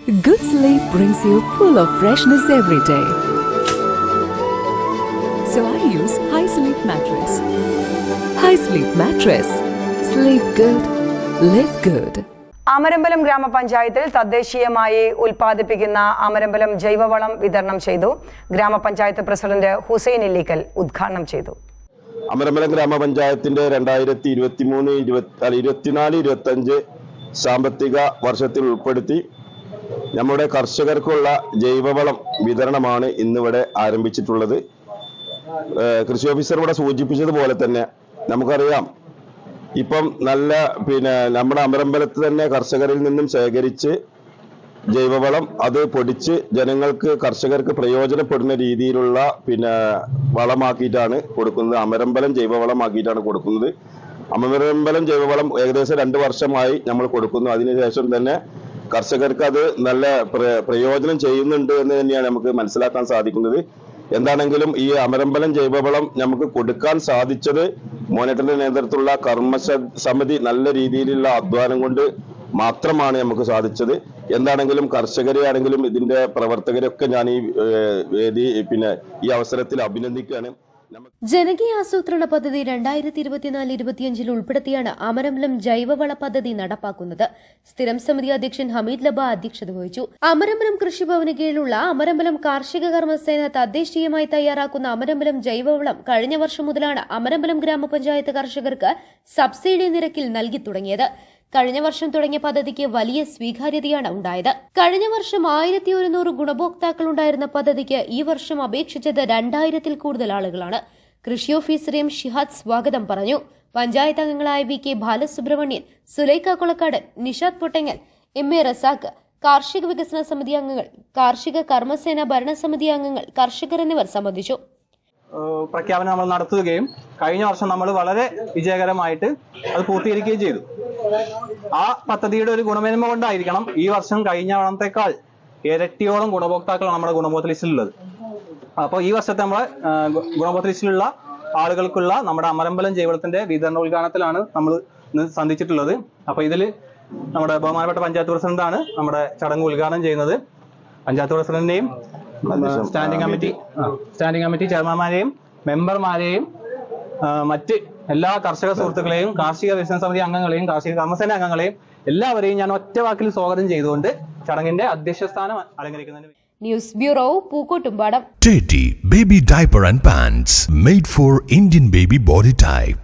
Good sleep brings you full of freshness every day. So I use High Sleep Mattress. High Sleep Mattress. Sleep good. Live good. Amarambalam ഗ്രാമപഞ്ചായത്തിൽ തദ്ദേശീയമായി ഉൽപ്പാദിപ്പിക്കുന്ന അമരമ്പലം ജൈവവളം വിതരണം ചെയ്തു. ഗ്രാമപഞ്ചായത്ത് president Hussain Illikkal ഉദ്ഘാടനം ചെയ്തു. അമരമ്പലം ഗ്രാമപഞ്ചായത്തിന്റെ 2023-24-25 സാമ്പത്തിക വർഷത്തിൽ ഉൾപ്പെടുത്തി നമ്മുടെ കർഷകർക്കുള്ള ജൈവവളം വിതരണമാണ് ഇന്നിവിടെ ആരംഭിച്ചിട്ടുള്ളത്. കൃഷി ഓഫീസർ ഇവിടെ സൂചിപ്പിച്ചതുപോലെ തന്നെ നമുക്കറിയാം, ഇപ്പം നല്ല നമ്മുടെ അമരമ്പലത്ത് തന്നെ കർഷകരിൽ നിന്നും ശേഖരിച്ച് ജൈവവളം അത് പൊടിച്ച് കർഷകർക്ക് പ്രയോജനപ്പെടുന്ന രീതിയിലുള്ള വളമാക്കിയിട്ടാണ് കൊടുക്കുന്നത്. അമരമ്പലം ജൈവവളമാക്കിയിട്ടാണ് കൊടുക്കുന്നത്. അമരമ്പലം ജൈവവളം ഏകദേശം 2 വർഷമായി നമ്മൾ കൊടുക്കുന്നു. അതിനുശേഷം തന്നെ കർഷകർക്ക് അത് നല്ല പ്രയോജനം ചെയ്യുന്നുണ്ട് എന്ന് തന്നെയാണ് നമുക്ക് മനസ്സിലാക്കാൻ സാധിക്കുന്നത്. എന്താണെങ്കിലും ഈ അമരമ്പലം ജൈവവളം നമുക്ക് കൊടുക്കാൻ സാധിച്ചത് മോനേറ്ററിന്റെ നേതൃത്വത്തിലുള്ള കർമ്മസമിതി നല്ല രീതിയിലുള്ള അധ്വാനം കൊണ്ട് മാത്രമാണ് നമുക്ക് സാധിച്ചത്. എന്താണെങ്കിലും കർഷകരെ ആണെങ്കിലും ഇതിന്റെ പ്രവർത്തകരൊക്കെ ഞാൻ ഈ ഈ അവസരത്തിൽ അഭിനന്ദിക്കുകയാണ്. ജനകീയ ആസൂത്രണ പദ്ധതി 2024-25 ഉൾപ്പെടുത്തിയാണ് അമരമ്പലം ജൈവവള പദ്ധതി നടപ്പാക്കുന്നത്. സ്ഥിരം സമിതി അധ്യക്ഷൻ ഹമീദ് ലബ അധ്യക്ഷത വഹിച്ചു. അമരമ്പലം കൃഷിഭവന് കീഴിലുള്ള അമരമ്പലം കാർഷിക കർമ്മസേന തദ്ദേശീയമായി തയ്യാറാക്കുന്ന അമരമ്പലം ജൈവവളം കഴിഞ്ഞ വർഷം മുതലാണ് അമരമ്പലം ഗ്രാമപഞ്ചായത്ത് കർഷകർക്ക് സബ്സിഡി നിരക്കിൽ നൽകി തുടങ്ങിയത്. കഴിഞ്ഞ വർഷം തുടങ്ങിയ പദ്ധതിക്ക് വലിയ സ്വീകാര്യതയാണ് ഉണ്ടായത്. കഴിഞ്ഞ വർഷം 1100 ഗുണഭോക്താക്കൾ ഉണ്ടായിരുന്ന പദ്ധതിക്ക് ഈ വർഷം അപേക്ഷിച്ചത് 2000-ൽ കൂടുതൽ ആളുകളാണ്. കൃഷി ഓഫീസർ എം ഷിഹാദ് സ്വാഗതം പറഞ്ഞു. പഞ്ചായത്ത് അംഗങ്ങളായ V K Balasubramanian, Sulaikha Kolakkadan, Nishad Pottangal, M A Razak, കാർഷിക വികസന സമിതി അംഗങ്ങൾ, കാർഷിക കർമ്മസേന ഭരണസമിതി അംഗങ്ങൾ, കർഷകർ എന്നിവർ സംബന്ധിച്ചു. പ്രഖ്യാപനം നമ്മൾ നടത്തുകയും കഴിഞ്ഞ വർഷം നമ്മൾ വളരെ വിജയകരമായിട്ട് അത് പൂർത്തീകരിക്കുകയും ചെയ്തു. ആ പദ്ധതിയുടെ ഒരു ഗുണമേന്മ കൊണ്ടായിരിക്കണം ഈ വർഷം കഴിഞ്ഞ വർഷത്തേക്കാൾ ഇരട്ടിയോളം ഗുണഭോക്താക്കളാണ് നമ്മുടെ ഗുണഭോക്തൃ ലിസ്റ്റിലുള്ളത്. അപ്പോൾ ഈ വർഷത്തെ നമ്മളെ ഗുണഭോക്തൃ ലിസ്റ്റിലുള്ള ആളുകൾക്കുള്ള നമ്മുടെ അമരമ്പലം ജൈവവളത്തിന്റെ വിതരണോദ്ഘാടനത്തിലാണ് നമ്മൾ ഇന്ന് സന്ധിച്ചിട്ടുള്ളത്. അപ്പോൾ ഇതിൽ നമ്മുടെ ബഹുമാനപ്പെട്ട പഞ്ചായത്ത് പ്രസിഡന്റാണ് നമ്മുടെ ചടങ്ങ് ഉദ്ഘാടനം ചെയ്യുന്നത്. പഞ്ചായത്ത് പ്രസിഡന്റിനെയും സ്റ്റാൻഡിംഗ് കമ്മിറ്റി ചെയർമാൻമാരെയും മെമ്പർമാരെയും മറ്റ് എല്ലാ കർഷക സുഹൃത്തുക്കളെയും കാർഷിക വികസന സമിതി അംഗങ്ങളെയും കാർഷിക കർമ്മസേന അംഗങ്ങളെയും എല്ലാവരെയും ഞാൻ ഒറ്റ വാക്കിൽ സ്വാഗതം ചെയ്തുകൊണ്ട് ചടങ്ങിന്റെ അധ്യക്ഷസ്ഥാനം അലങ്കരിക്കുന്നതിന് news bureau Pookkottumpadam. Teddy Baby Diaper and Pants made for Indian baby body type.